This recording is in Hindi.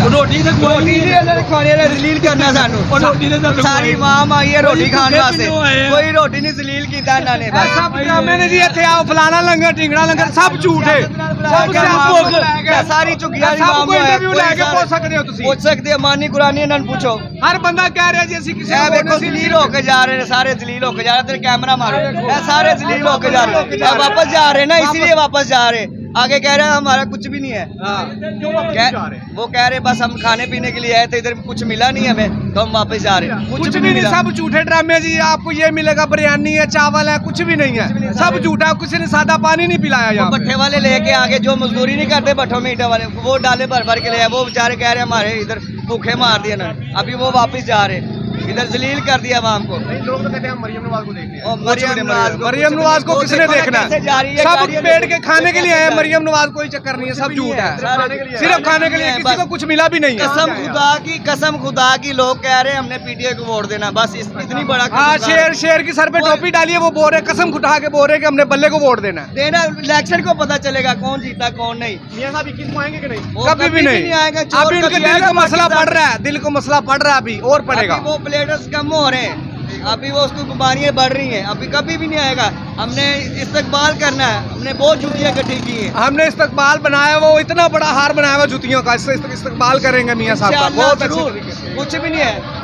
रोटी तो रोटी खाने जलील करना सानू सारी माम आई है रोटी खाने वास्ते कोई रोटी नहीं जलील किया इन्होंने सब ड्रामे ने जी इत्थे आओ फलाना लंगर टिंगड़ा लंगर सब झूठ है सारी चुगिया सब को इंटरव्यू लेके पूछ सकते हो तुसी पूछ सकते हो मानी कुरानी इन्होंने पूछो हर बंदा कह रहा जी असि किसी ए देखो जलील होके जा रहे हैं सारे जलील होके जा रहे हैं तेरे कैमरा मारो ए सारे जलील होके जा रहे हैं वापस जा रहे हैं ना इसीलिए वापस जा रहे हैं आगे कह रहे हैं हमारा कुछ भी नहीं है वो कह रहे बस हम खाने पीने के लिए आए थे इधर कुछ मिला नहीं हमें तो हम वापस जा रहे हैं कुछ भी नहीं सब झूठे ड्रामे जी आपको ये मिलेगा बिरयानी है चावल है कुछ भी नहीं है सब झूठा किसी ने सादा पानी नहीं पिलाया यहाँ भट्ठे वाले लेके आगे जो मजदूरी नहीं करते भट्ठों में ईटा वाले वो डाले भर भर के ले वो बेचारे कह रहे हैं हमारे इधर भूखे मार दिए ना अभी वो वापस जा रहे हैं इधर जलील कर दिया आवाम को लोग तो कहते हैं मरियम नवाज को देखते हैं मरियम नवाज को किसने देखना है सब पेट के खाने के लिए है मरियम नवाज कोई चक्कर नहीं है सब झूठ है सिर्फ खाने के लिए किसी को कुछ मिला भी नहीं है कसम खुदा की लोग कह रहे हैं हमने पीटीआई को वोट देना बस इतनी बड़ा हाँ शेर की सर पे टोपी डाली है वो बोल रहे कसम उठा के बोल रहे कि हमने बल्ले को वोट देना देना इलेक्शन को पता चलेगा कौन जीता कौन नहीं मियां साहब 21 को आएंगे कि नहीं कभी भी नहीं आएगा अभी उनके दिल का मसला पड़ रहा है दिल को मसला पड़ रहा है अभी और पड़ेगा वो प्लेयर्स कम हो रहे हैं अभी वो उसकी बीमारियां बढ़ रही हैं अभी कभी भी नहीं आएगा हमने इस्तकबाल करना है हमने बहुत जुतियां इकट्ठी की हैं हमने इस्तकबाल बनाया वो इतना बड़ा हार बनाया हुआ जुतियों का इससे इस्तकबाल करेंगे मियां साहब का बहुत अच्छे कुछ भी नहीं है